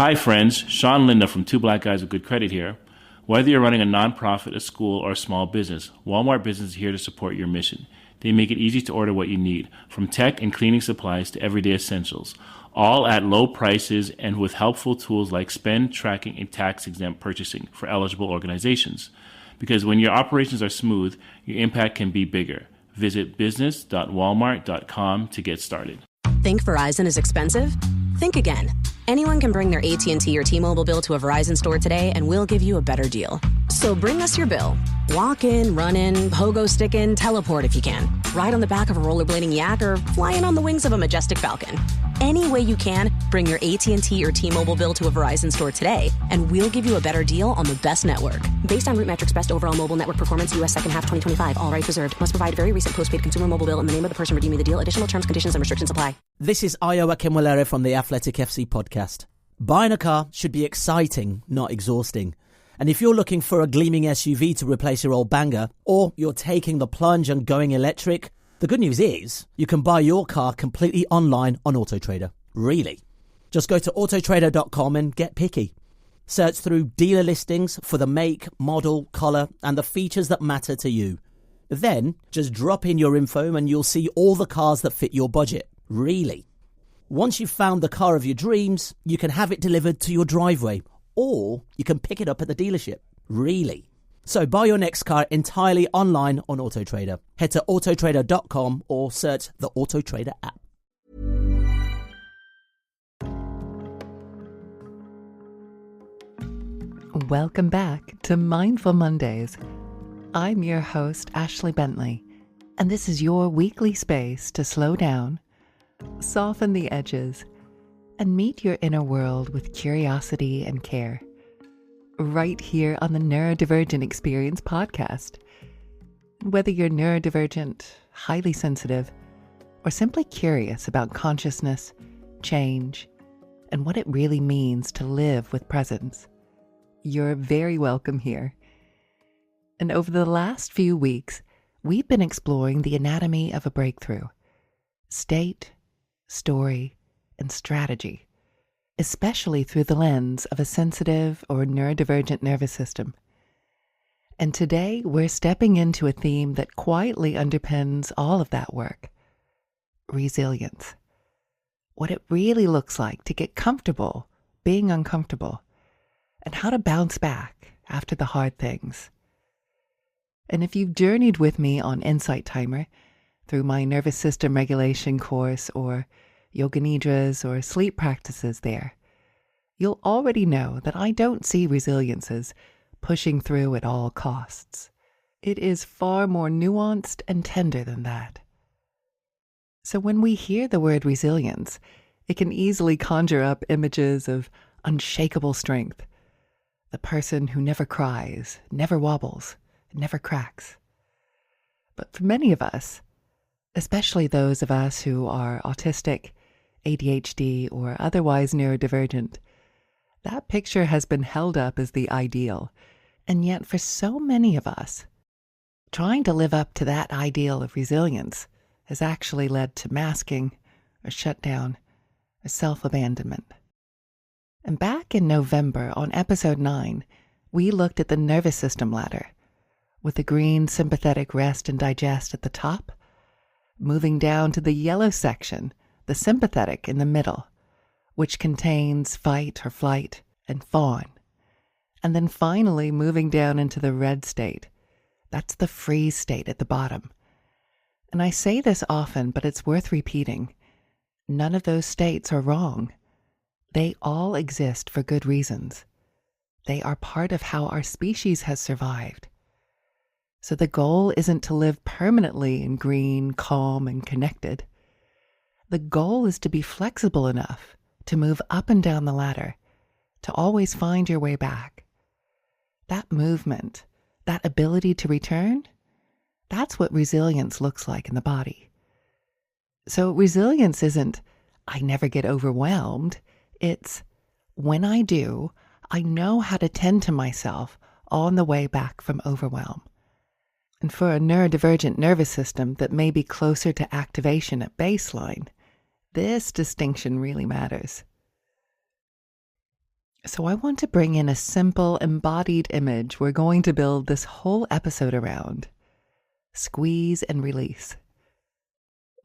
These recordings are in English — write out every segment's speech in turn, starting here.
Hi friends, Sean Linda from Two Black Guys with Good Credit here. Whether you're running a nonprofit, a school, or a small business, Walmart Business is here to support your mission. They make it easy to order what you need, from tech and cleaning supplies to everyday essentials, all at low prices and with helpful tools like spend tracking and tax-exempt purchasing for eligible organizations. Because when your operations are smooth, your impact can be bigger. Visit business.walmart.com to get started. Think Verizon is expensive? Think again. Anyone can bring their AT&T or T-Mobile bill to a Verizon store today and we'll give you a better deal. So bring us your bill. Walk in, run in, pogo stick in, teleport if you can. Ride on the back of a rollerblading yak or fly in on the wings of a majestic falcon. Any way you can, bring your AT&T or T-Mobile bill to a Verizon store today and we'll give you a better deal on the best network. Based on RootMetrics Best Overall Mobile Network Performance, U.S. second half 2025. All rights reserved. Must provide very recent postpaid consumer mobile bill in the name of the person redeeming the deal. Additional terms, conditions, and restrictions apply. This is Ayo Akinwolere from the Athletic FC podcast. Buying a car should be exciting, not exhausting. And if you're looking for a gleaming SUV to replace your old banger, or you're taking the plunge and going electric, the good news is you can buy your car completely online on AutoTrader. Really. Just go to autotrader.com and get picky. Search through dealer listings for the make, model, colour, and the features that matter to you. Then just drop in your info and you'll see all the cars that fit your budget. Really. Once you've found the car of your dreams, you can have it delivered to your driveway, or you can pick it up at the dealership. Really. So buy your next car entirely online on AutoTrader. Head to autotrader.com or search the AutoTrader app. Welcome back to Mindful Mondays. I'm your host, Ashley Bentley, and this is your weekly space to slow down, soften the edges, and meet your inner world with curiosity and care. Right here on the Neurodivergent Experience podcast. Whether you're neurodivergent, highly sensitive, or simply curious about consciousness, change, and what it really means to live with presence, you're very welcome here. And over the last few weeks, we've been exploring the anatomy of a breakthrough, state, story, and strategy, especially through the lens of a sensitive or neurodivergent nervous system. And today, we're stepping into a theme that quietly underpins all of that work: resilience. What it really looks like to get comfortable being uncomfortable, and how to bounce back after the hard things. And if you've journeyed with me on Insight Timer through my nervous system regulation course or yoga nidras or sleep practices there, you'll already know that I don't see resilience as pushing through at all costs. It is far more nuanced and tender than that. So when we hear the word resilience, it can easily conjure up images of unshakable strength, the person who never cries, never wobbles, never cracks. But for many of us, especially those of us who are autistic, ADHD, or otherwise neurodivergent, that picture has been held up as the ideal. And yet for so many of us, trying to live up to that ideal of resilience has actually led to masking or shutdown or self-abandonment. And back in November on episode 9, we looked at the nervous system ladder, with the green sympathetic rest and digest at the top, moving down to the yellow section, the sympathetic in the middle, which contains fight or flight and fawn, and then finally moving down into the red state. That's the freeze state at the bottom. And I say this often, but it's worth repeating. None of those states are wrong. They all exist for good reasons. They are part of how our species has survived. So the goal isn't to live permanently in green, calm, and connected. The goal is to be flexible enough to move up and down the ladder, to always find your way back. That movement, that ability to return, that's what resilience looks like in the body. So resilience isn't, I never get overwhelmed. It's, when I do, I know how to tend to myself on the way back from overwhelm. And for a neurodivergent nervous system that may be closer to activation at baseline, this distinction really matters. So I want to bring in a simple embodied image we're going to build this whole episode around. Squeeze and release.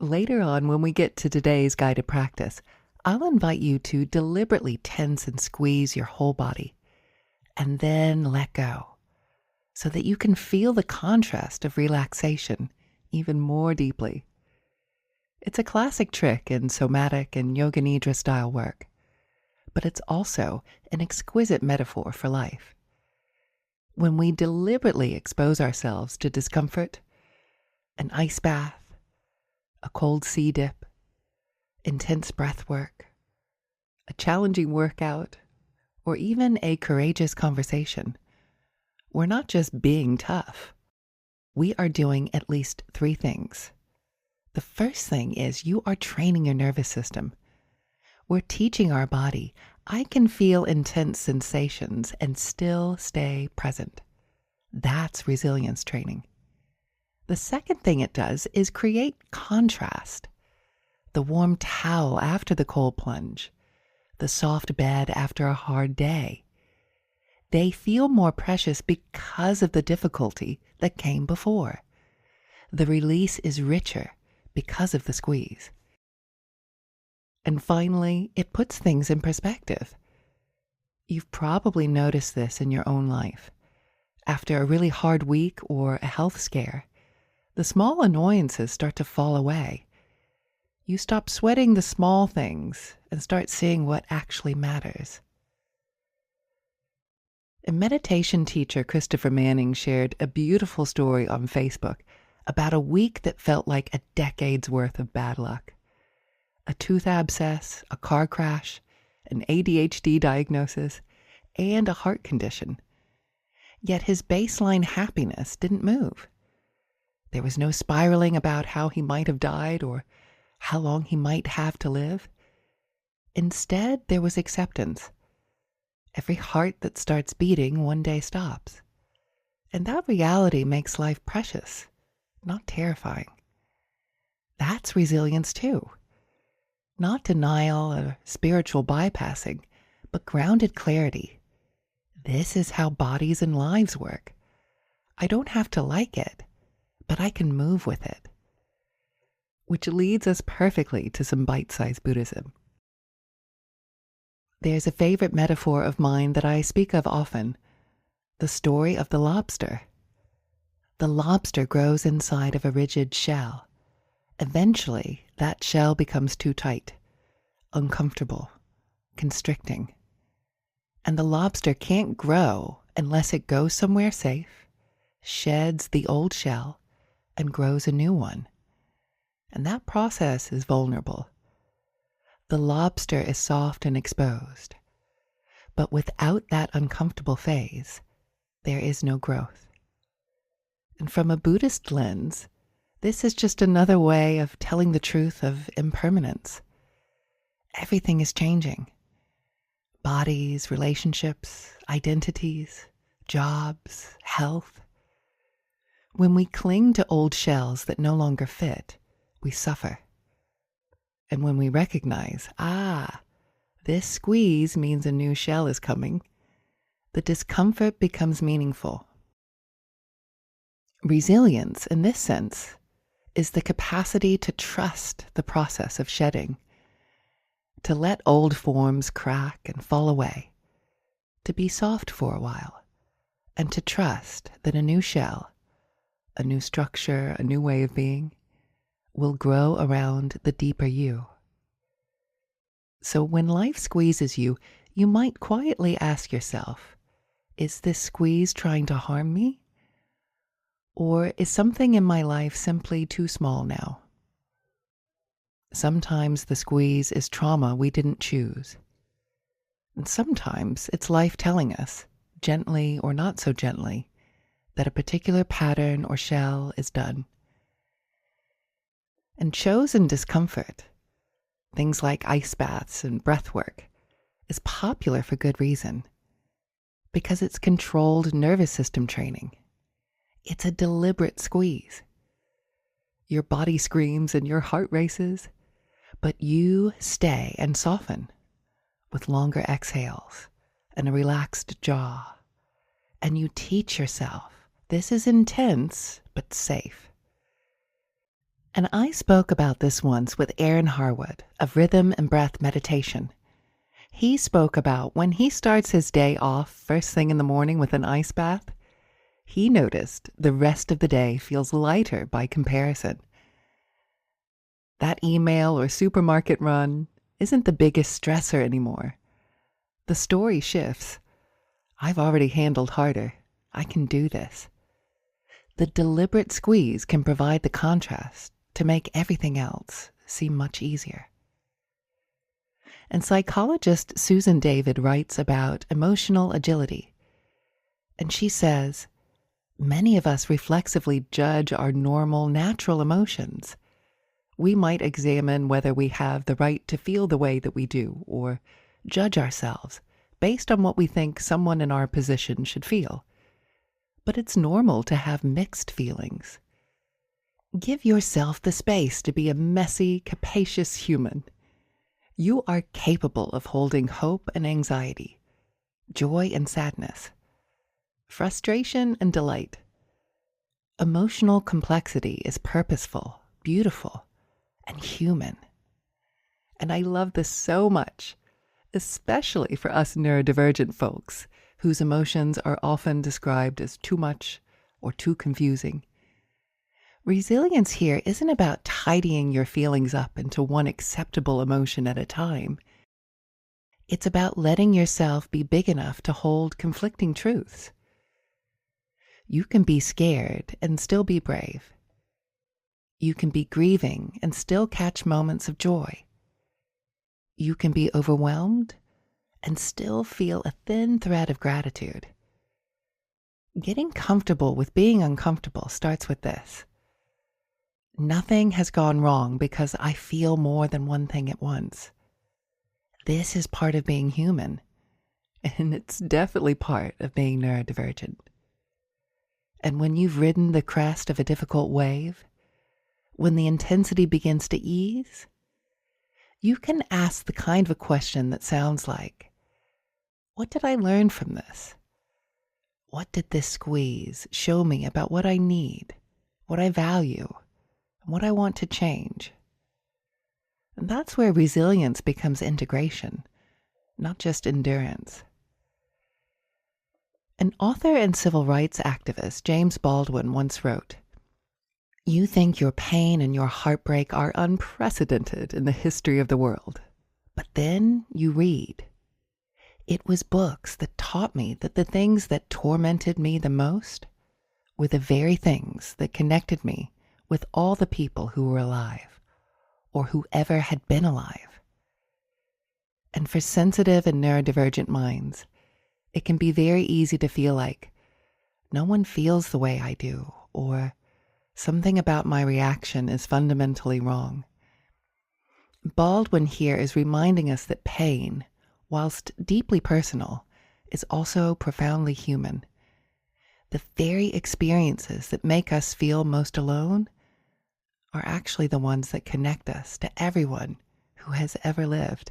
Later on, when we get to today's guided practice, I'll invite you to deliberately tense and squeeze your whole body, and then let go, so that you can feel the contrast of relaxation even more deeply. It's a classic trick in somatic and yoga nidra style work, but it's also an exquisite metaphor for life. When we deliberately expose ourselves to discomfort, an ice bath, a cold sea dip, intense breath work, a challenging workout, or even a courageous conversation, we're not just being tough. We are doing at least 3 things. The first thing is you are training your nervous system. We're teaching our body, I can feel intense sensations and still stay present. That's resilience training. The second thing it does is create contrast. The warm towel after the cold plunge, the soft bed after a hard day. They feel more precious because of the difficulty that came before. The release is richer because of the squeeze. And finally, it puts things in perspective. You've probably noticed this in your own life. After a really hard week or a health scare, the small annoyances start to fall away. You stop sweating the small things and start seeing what actually matters. A meditation teacher, Christopher Manning, shared a beautiful story on Facebook about a week that felt like a decade's worth of bad luck. A tooth abscess, a car crash, an ADHD diagnosis, and a heart condition. Yet his baseline happiness didn't move. There was no spiraling about how he might have died or how long he might have to live. Instead, there was acceptance. Every heart that starts beating one day stops. And that reality makes life precious, not terrifying. That's resilience too. Not denial or spiritual bypassing, but grounded clarity. This is how bodies and lives work. I don't have to like it, but I can move with it. Which leads us perfectly to some bite-sized Buddhism. There's a favorite metaphor of mine that I speak of often, the story of the lobster. The lobster grows inside of a rigid shell. Eventually, that shell becomes too tight, uncomfortable, constricting. And the lobster can't grow unless it goes somewhere safe, sheds the old shell, and grows a new one. And that process is vulnerable. The lobster is soft and exposed. But without that uncomfortable phase, there is no growth. And from a Buddhist lens, this is just another way of telling the truth of impermanence. Everything is changing. Bodies, relationships, identities, jobs, health. When we cling to old shells that no longer fit, we suffer. And when we recognize, this squeeze means a new shell is coming, the discomfort becomes meaningful. Resilience, in this sense, is the capacity to trust the process of shedding, to let old forms crack and fall away, to be soft for a while, and to trust that a new shell, a new structure, a new way of being, will grow around the deeper you. So when life squeezes you, you might quietly ask yourself, is this squeeze trying to harm me? Or is something in my life simply too small now? Sometimes the squeeze is trauma we didn't choose. And sometimes it's life telling us, gently or not so gently, that a particular pattern or shell is done. And chosen discomfort, things like ice baths and breath work, is popular for good reason. Because it's controlled nervous system training. It's a deliberate squeeze. Your body screams and your heart races, but you stay and soften with longer exhales and a relaxed jaw. And you teach yourself, this is intense, but safe. And I spoke about this once with Aaron Harwood of Rhythm and Breath Meditation. He spoke about when he starts his day off first thing in the morning with an ice bath, he noticed the rest of the day feels lighter by comparison. That email or supermarket run isn't the biggest stressor anymore. The story shifts. I've already handled harder. I can do this. The deliberate squeeze can provide the contrast to make everything else seem much easier. And psychologist Susan David writes about emotional agility. And she says, many of us reflexively judge our normal, natural emotions. We might examine whether we have the right to feel the way that we do, or judge ourselves based on what we think someone in our position should feel. But it's normal to have mixed feelings. Give yourself the space to be a messy, capacious human. You are capable of holding hope and anxiety, joy and sadness, frustration and delight. Emotional complexity is purposeful, beautiful, and human. And I love this so much, especially for us neurodivergent folks whose emotions are often described as too much or too confusing. Resilience here isn't about tidying your feelings up into one acceptable emotion at a time. It's about letting yourself be big enough to hold conflicting truths. You can be scared and still be brave. You can be grieving and still catch moments of joy. You can be overwhelmed and still feel a thin thread of gratitude. Getting comfortable with being uncomfortable starts with this. Nothing has gone wrong because I feel more than one thing at once. This is part of being human, and it's definitely part of being neurodivergent. And when you've ridden the crest of a difficult wave, when the intensity begins to ease, you can ask the kind of a question that sounds like, what did I learn from this? What did this squeeze show me about what I need, what I value, and what I want to change? And that's where resilience becomes integration, not just endurance. An author and civil rights activist, James Baldwin, once wrote, "You think your pain and your heartbreak are unprecedented in the history of the world. But then you read. It was books that taught me that the things that tormented me the most were the very things that connected me with all the people who were alive, or who ever had been alive." And for sensitive and neurodivergent minds, it can be very easy to feel like no one feels the way I do, or something about my reaction is fundamentally wrong. Baldwin here is reminding us that pain, whilst deeply personal, is also profoundly human. The very experiences that make us feel most alone are actually the ones that connect us to everyone who has ever lived.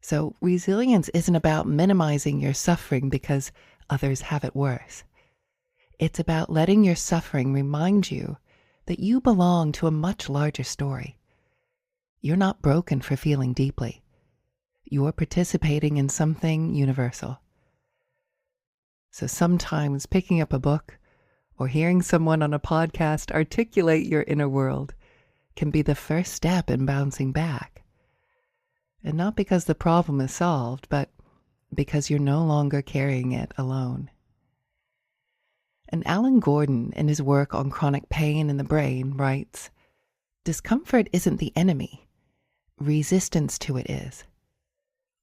So resilience isn't about minimizing your suffering because others have it worse. It's about letting your suffering remind you that you belong to a much larger story. You're not broken for feeling deeply. You're participating in something universal. So sometimes picking up a book or hearing someone on a podcast articulate your inner world can be the first step in bouncing back. And not because the problem is solved, but because you're no longer carrying it alone. And Alan Gordon, in his work on chronic pain in the brain, writes, "Discomfort isn't the enemy. Resistance to it is.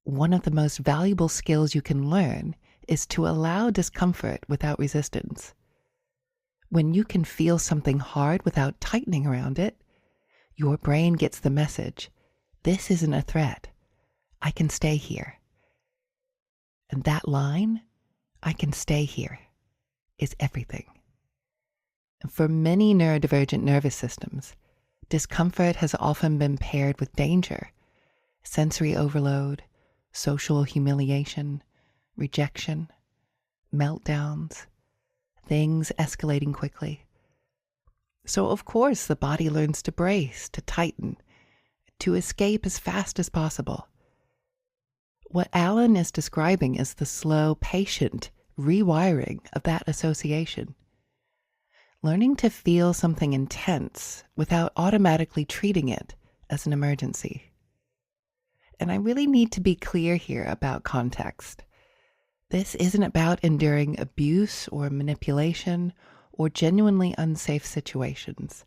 One of the most valuable skills you can learn is to allow discomfort without resistance. When you can feel something hard without tightening around it, your brain gets the message, this isn't a threat. I can stay here." And that line, "I can stay here," is everything. For many neurodivergent nervous systems, discomfort has often been paired with danger, sensory overload, social humiliation, rejection, meltdowns, things escalating quickly. So of course the body learns to brace, to tighten, to escape as fast as possible. What Alan is describing is the slow, patient rewiring of that association. Learning to feel something intense without automatically treating it as an emergency. And I really need to be clear here about context. This isn't about enduring abuse or manipulation or genuinely unsafe situations.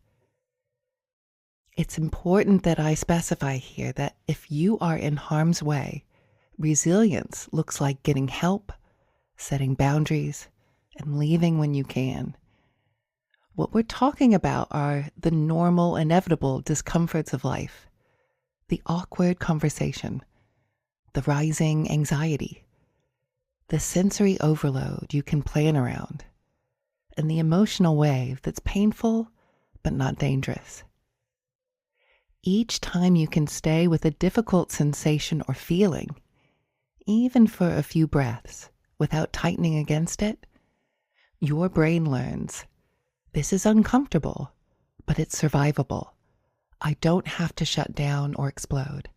It's important that I specify here that if you are in harm's way, resilience looks like getting help, setting boundaries, and leaving when you can. What we're talking about are the normal, inevitable discomforts of life, the awkward conversation, the rising anxiety, the sensory overload you can plan around, and the emotional wave that's painful but not dangerous. Each time you can stay with a difficult sensation or feeling, even for a few breaths, without tightening against it, your brain learns, this is uncomfortable, but it's survivable. I don't have to shut down or explode.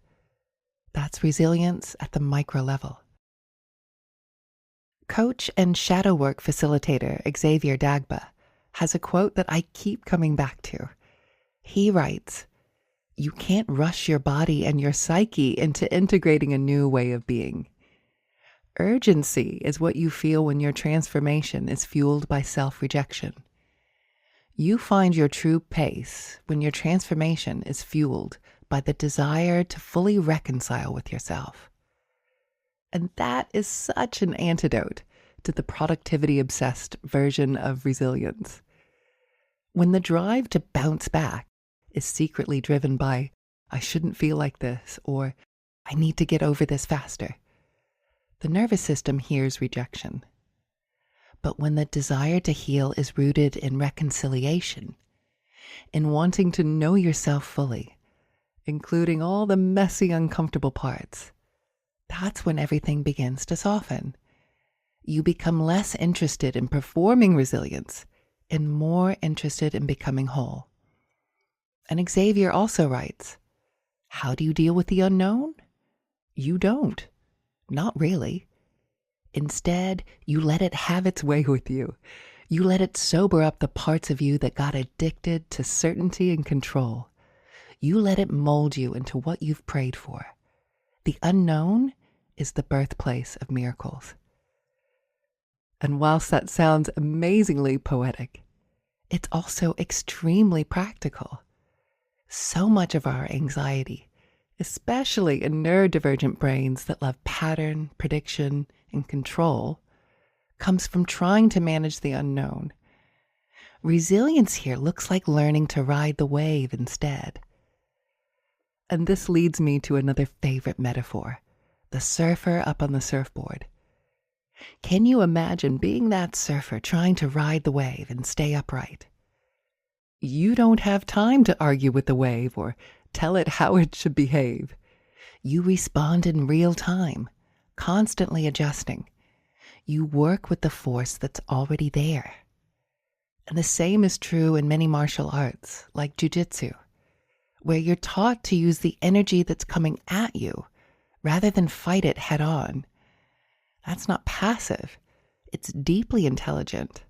That's resilience at the micro level. Coach and shadow work facilitator Xavier Dagba has a quote that I keep coming back to. He writes, "You can't rush your body and your psyche into integrating a new way of being. Urgency is what you feel when your transformation is fueled by self-rejection. You find your true pace when your transformation is fueled by the desire to fully reconcile with yourself." And that is such an antidote to the productivity-obsessed version of resilience. When the drive to bounce back is secretly driven by, I shouldn't feel like this, or I need to get over this faster, the nervous system hears rejection. But when the desire to heal is rooted in reconciliation, in wanting to know yourself fully, including all the messy, uncomfortable parts, that's when everything begins to soften. You become less interested in performing resilience and more interested in becoming whole. And Xavier also writes, how do you deal with the unknown? You don't. Not really. Instead, you let it have its way with you. You let it sober up the parts of you that got addicted to certainty and control. You let it mold you into what you've prayed for. The unknown is the birthplace of miracles. And whilst that sounds amazingly poetic, it's also extremely practical. So much of our anxiety, especially in neurodivergent brains that love pattern, prediction, and control, comes from trying to manage the unknown. Resilience here looks like learning to ride the wave instead. And this leads me to another favorite metaphor, the surfer up on the surfboard. Can you imagine being that surfer trying to ride the wave and stay upright? You don't have time to argue with the wave or tell it how it should behave. You respond in real time, constantly adjusting. You work with the force that's already there. And the same is true in many martial arts, like jiu-jitsu, where you're taught to use the energy that's coming at you rather than fight it head on. That's not passive. It's deeply intelligent.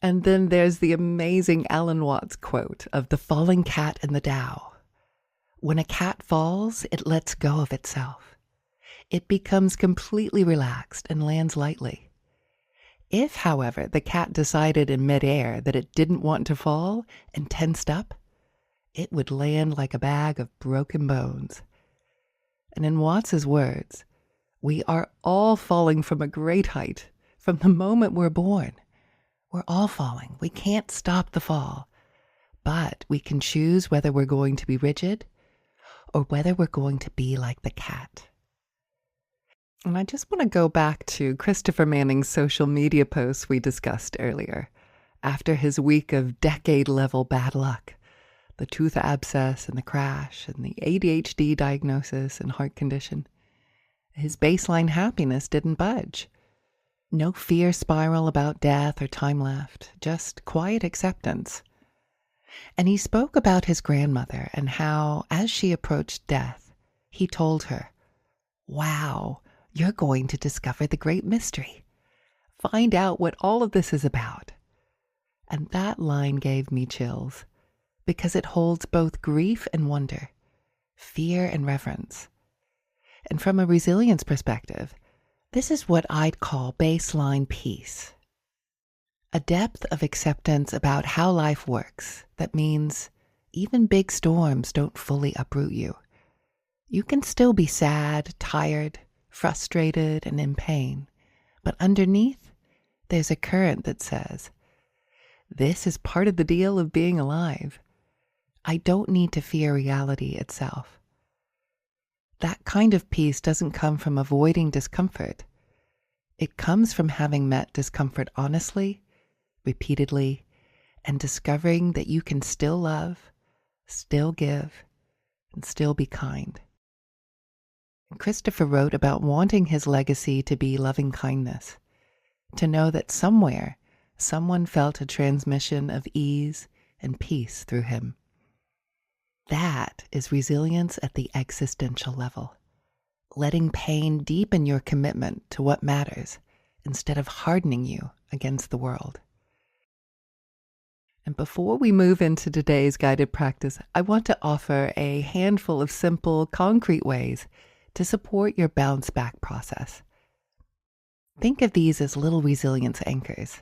And then there's the amazing Alan Watts quote of the falling cat and the Tao. When a cat falls, it lets go of itself. It becomes completely relaxed and lands lightly. If, however, the cat decided in midair that it didn't want to fall and tensed up, it would land like a bag of broken bones. And in Watts's words, we are all falling from a great height from the moment we're born. We're all falling. We can't stop the fall, but we can choose whether we're going to be rigid or whether we're going to be like the cat. And I just want to go back to Christopher Manning's social media posts we discussed earlier. After his week of decade-level bad luck, the tooth abscess and the crash and the ADHD diagnosis and heart condition, His baseline happiness didn't budge. No fear spiral about death or time left, just quiet acceptance. And he spoke about his grandmother and how, as she approached death, he told her, "Wow, you're going to discover the great mystery. Find out what all of this is about." And that line gave me chills, because it holds both grief and wonder, fear and reverence. And from a resilience perspective, this is what I'd call baseline peace. A depth of acceptance about how life works that means even big storms don't fully uproot you. You can still be sad, tired, frustrated, and in pain, but underneath, there's a current that says, "This is part of the deal of being alive. I don't need to fear reality itself." That kind of peace doesn't come from avoiding discomfort. It comes from having met discomfort honestly, repeatedly, and discovering that you can still love, still give, and still be kind. Christopher wrote about wanting his legacy to be loving kindness, to know that somewhere, someone felt a transmission of ease and peace through him. That is resilience at the existential level, letting pain deepen your commitment to what matters instead of hardening you against the world. And before we move into today's guided practice, I want to offer a handful of simple, concrete ways to support your bounce back process. Think of these as little resilience anchors.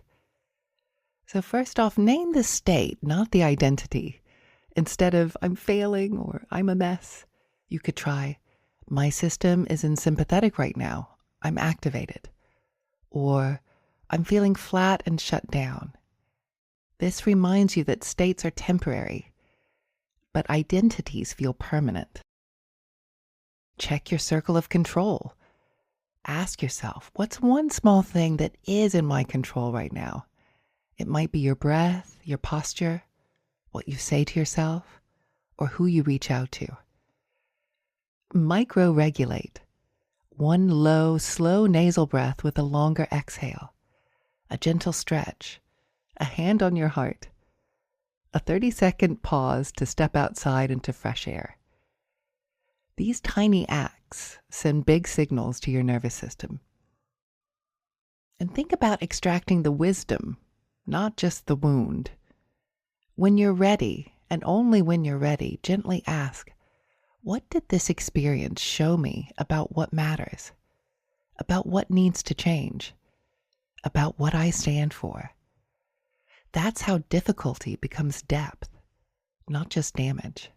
So first off, name the state, not the identity. Instead of "I'm failing" or "I'm a mess," you could try, "My system is in sympathetic right now. I'm activated." Or, "I'm feeling flat and shut down." This reminds you that states are temporary, but identities feel permanent. Check your circle of control. Ask yourself, what's one small thing that is in my control right now? It might be your breath, your posture, what you say to yourself, or who you reach out to. Micro-regulate. One low, slow nasal breath with a longer exhale. A gentle stretch. A hand on your heart. A 30-second pause to step outside into fresh air. These tiny acts send big signals to your nervous system. And think about extracting the wisdom, not just the wound. When you're ready, and only when you're ready, gently ask, what did this experience show me about what matters? About what needs to change? About what I stand for? That's how difficulty becomes depth, not just damage.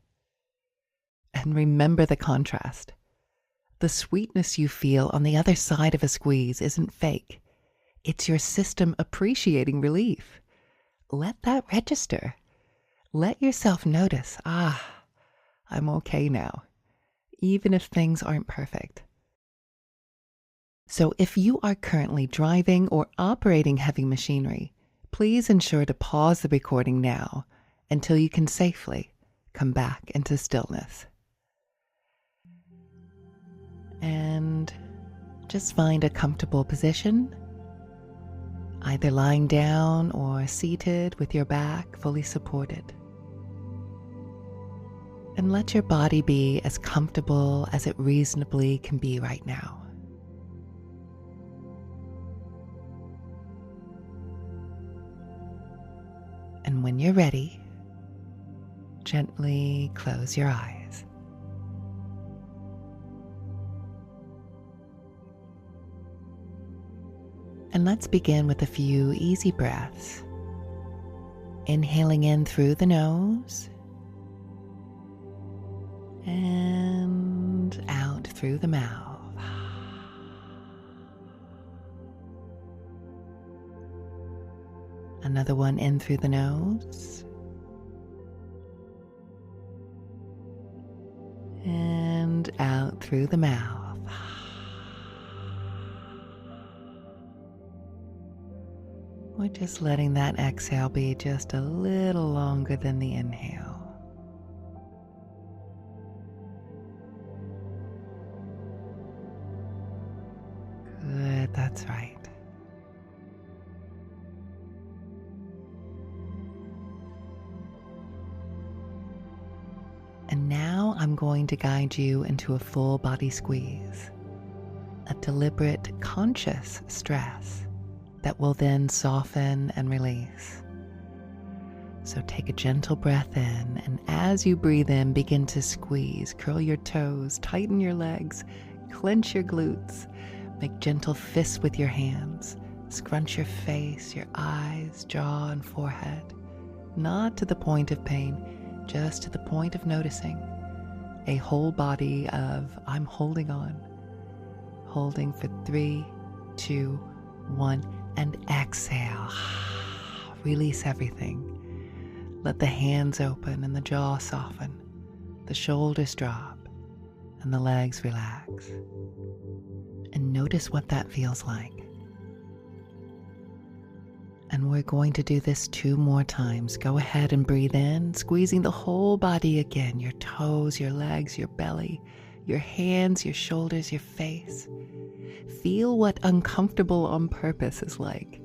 And remember the contrast. The sweetness you feel on the other side of a squeeze isn't fake. It's your system appreciating relief. Let that register. Let yourself notice, I'm okay now, even if things aren't perfect. So if you are currently driving or operating heavy machinery, please ensure to pause the recording now until you can safely come back into stillness. And just find a comfortable position, either lying down or seated with your back fully supported. And let your body be as comfortable as it reasonably can be right now. And when you're ready, gently close your eyes. And let's begin with a few easy breaths. Inhaling in through the nose and out through the mouth. Another one in through the nose and out through the mouth. We're just letting that exhale be just a little longer than the inhale. Good, that's right. And now I'm going to guide you into a full body squeeze, a deliberate, conscious stress that will then soften and release. So take a gentle breath in, and as you breathe in, begin to squeeze. Curl your toes, tighten your legs, clench your glutes, make gentle fists with your hands. Scrunch your face, your eyes, jaw, and forehead. Not to the point of pain, just to the point of noticing. A whole body of I'm holding on. Holding for 3, 2, 1, and exhale. Release everything. Let the hands open and the jaw soften. The shoulders drop and the legs relax. And notice what that feels like. And we're going to do this 2 more times. Go ahead and breathe in, squeezing the whole body again. Your toes, your legs, your belly, your hands, your shoulders, your face. Feel what uncomfortable on purpose is like.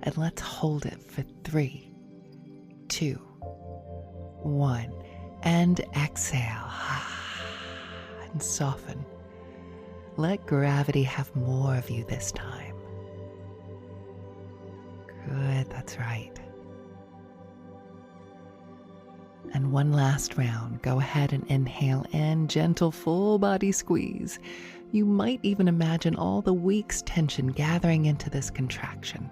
And let's hold it for 3, 2, 1. And exhale. And soften. Let gravity have more of you this time. Good, that's right. And one last round. Go ahead and inhale in, gentle full body squeeze. You might even imagine all the week's tension gathering into this contraction.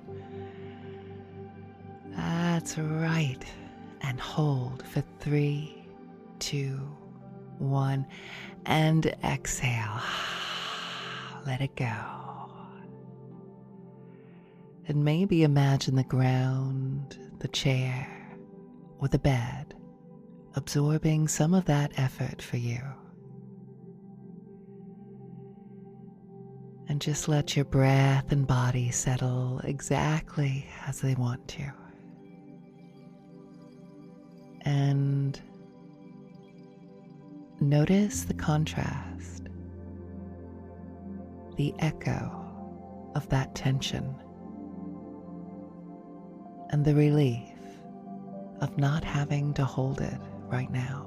That's right. And hold for 3, 2, 1. And exhale. Let it go. And maybe imagine the ground, the chair, or the bed absorbing some of that effort for you. And just let your breath and body settle exactly as they want to. And notice the contrast, the echo of that tension, and the relief of not having to hold it right now.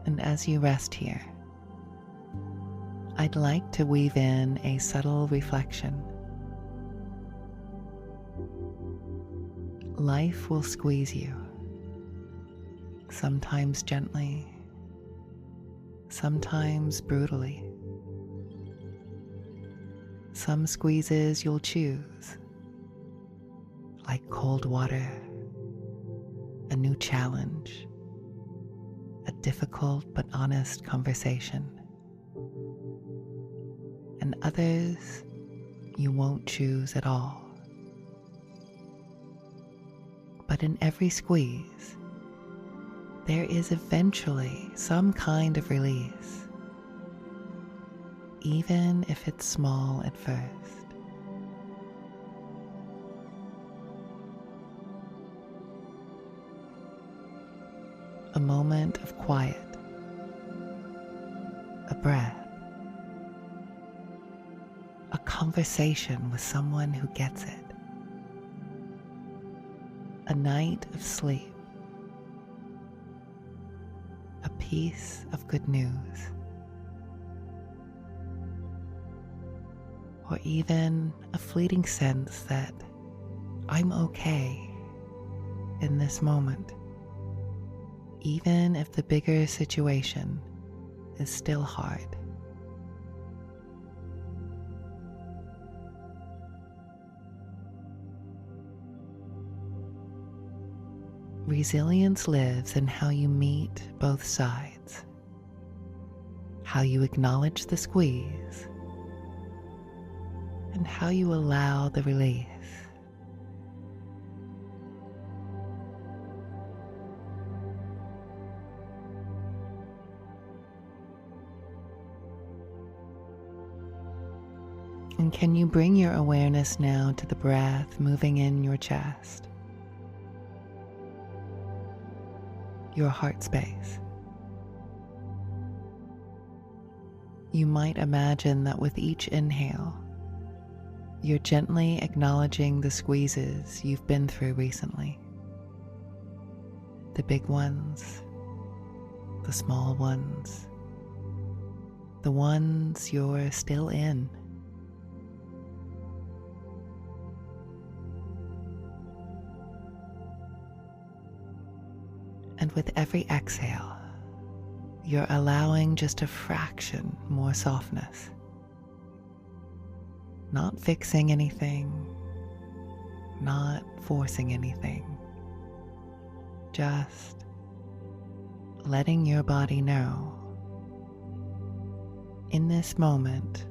And as you rest here, I'd like to weave in a subtle reflection. Life will squeeze you, sometimes gently, sometimes brutally. Some squeezes you'll choose, like cold water, a new challenge, a difficult but honest conversation. And others you won't choose at all. But in every squeeze, there is eventually some kind of release, even if it's small at first. A moment of quiet, a breath, a conversation with someone who gets it, a night of sleep, a piece of good news, or even a fleeting sense that I'm okay in this moment, even if the bigger situation is still hard. Resilience lives in how you meet both sides, how you acknowledge the squeeze, and how you allow the release. And can you bring your awareness now to the breath moving in your chest? your heart space. You might imagine that with each inhale, you're gently acknowledging the squeezes you've been through recently. The big ones, the small ones, the ones you're still in. And with every exhale, you're allowing just a fraction more softness. Not fixing anything, not forcing anything. Just letting your body know, in this moment,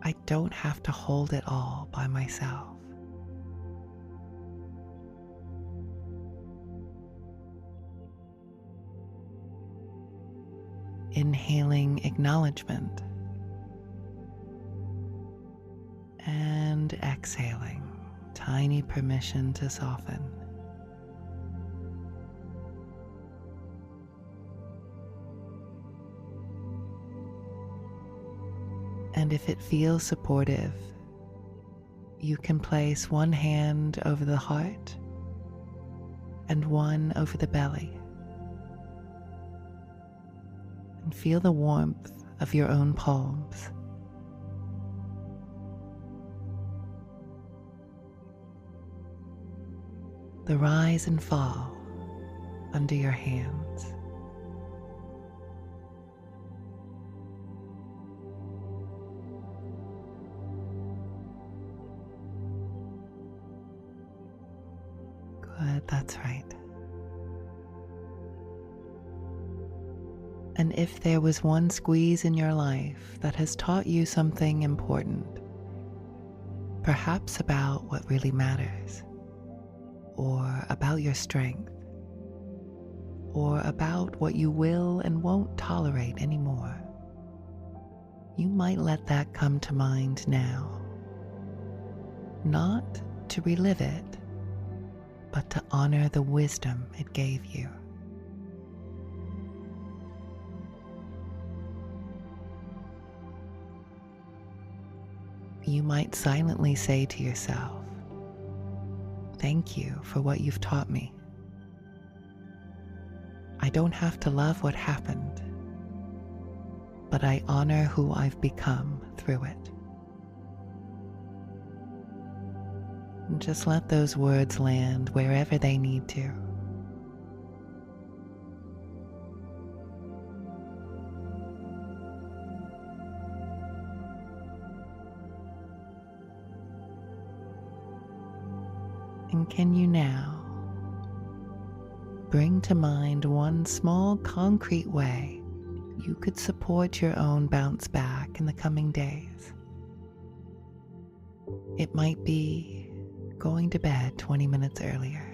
I don't have to hold it all by myself. Inhaling acknowledgement and exhaling tiny permission to soften. And if it feels supportive, you can place one hand over the heart and one over the belly. And feel the warmth of your own palms. The rise and fall under your hands. Good, that's right. And if there was one squeeze in your life that has taught you something important, perhaps about what really matters, or about your strength, or about what you will and won't tolerate anymore, you might let that come to mind now. Not to relive it, but to honor the wisdom it gave you. You might silently say to yourself, "Thank you for what you've taught me. I don't have to love what happened, but I honor who I've become through it." And just let those words land wherever they need to. And can you now bring to mind one small concrete way you could support your own bounce back in the coming days? It might be going to bed 20 minutes earlier,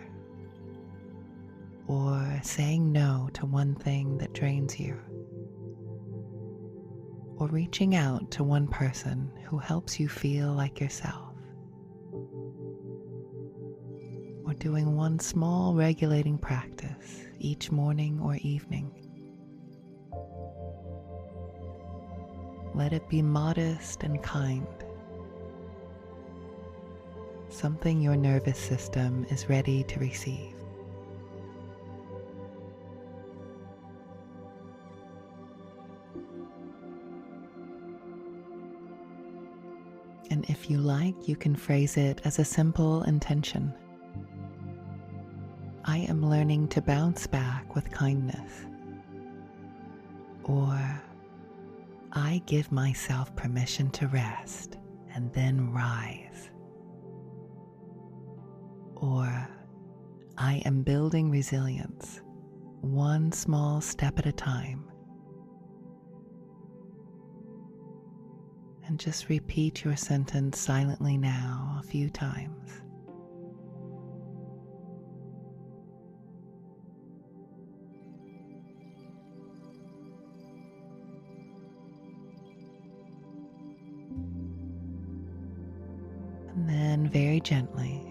or saying no to one thing that drains you, or reaching out to one person who helps you feel like yourself, or doing one small regulating practice each morning or evening. Let it be modest and kind, something your nervous system is ready to receive. And if you like, you can phrase it as a simple intention. I am learning to bounce back with kindness. Or, I give myself permission to rest and then rise. Or, I am building resilience, one small step at a time. And just repeat your sentence silently now a few times. And then very gently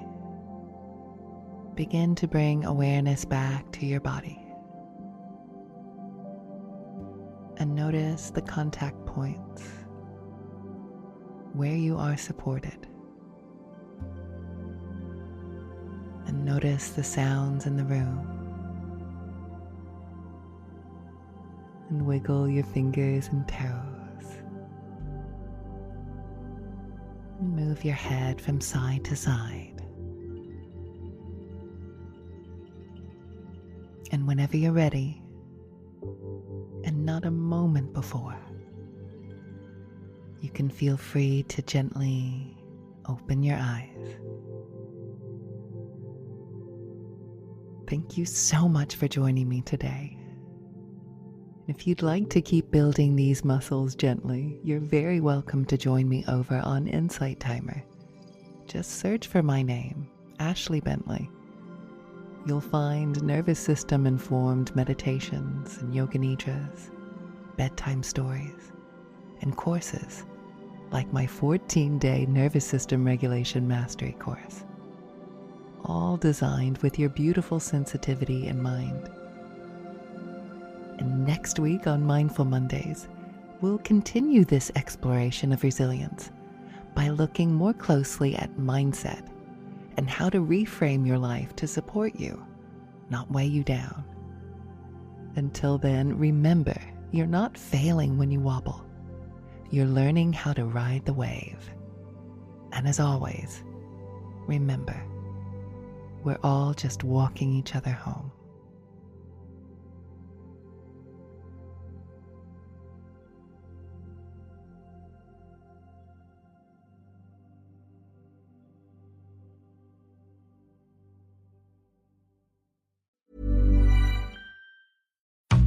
begin to bring awareness back to your body, and notice the contact points where you are supported. And notice the sounds in the room. And wiggle your fingers and toes. And move your head from side to side. And whenever you're ready, and not a moment before, you can feel free to gently open your eyes. Thank you so much for joining me today. If you'd like to keep building these muscles gently, you're very welcome to join me over on Insight Timer. Just search for my name, Ashley Bentley. You'll find nervous system informed meditations and yoga nidras, bedtime stories, and courses like my 14-day nervous system regulation mastery course, all designed with your beautiful sensitivity in mind. And next week on Mindful Mondays, we'll continue this exploration of resilience by looking more closely at mindset and how to reframe your life to support you, not weigh you down. Until then, remember, you're not failing when you wobble. You're learning how to ride the wave. And as always, remember, we're all just walking each other home.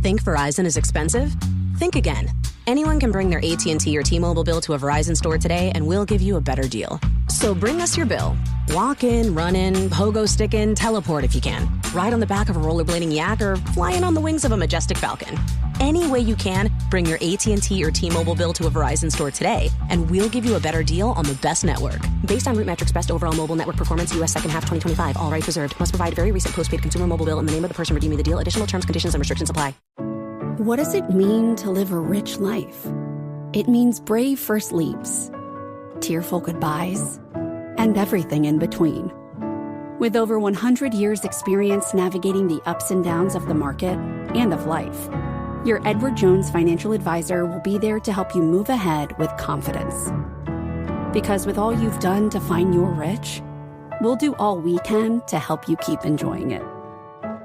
Think Verizon is expensive? Think again. Anyone can bring their AT&T or T-Mobile bill to a Verizon store today and we'll give you a better deal. So bring us your bill. Walk in, run in, pogo stick in, teleport if you can. Ride on the back of a rollerblading yak or fly in on the wings of a majestic falcon. Any way you can, bring your AT&T or T-Mobile bill to a Verizon store today and we'll give you a better deal on the best network. Based on RootMetrics best overall mobile network performance, U.S. second half 2025. All rights reserved. Must provide very recent postpaid consumer mobile bill in the name of the person redeeming the deal. Additional terms, conditions, and restrictions apply. What does it mean to live a rich life? It means brave first leaps, tearful goodbyes, and everything in between. With over 100 years' experience navigating the ups and downs of the market and of life, your Edward Jones financial advisor will be there to help you move ahead with confidence. Because with all you've done to find your rich, we'll do all we can to help you keep enjoying it.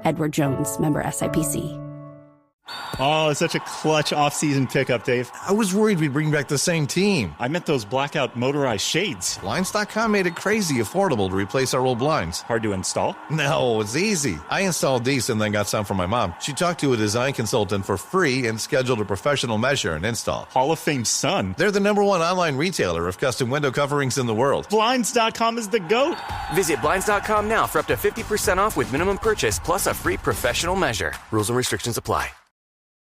Edward Jones, member SIPC. Oh, it's such a clutch off-season pickup, Dave. I was worried we'd bring back the same team. I meant those blackout motorized shades. Blinds.com made it crazy affordable to replace our old blinds. Hard to install? No, it's easy. I installed these and then got some for my mom. She talked to a design consultant for free and scheduled a professional measure and install. Hall of Fame son. They're the #1 online retailer of custom window coverings in the world. Blinds.com is the GOAT. Visit Blinds.com now for up to 50% off with minimum purchase plus a free professional measure. Rules and restrictions apply.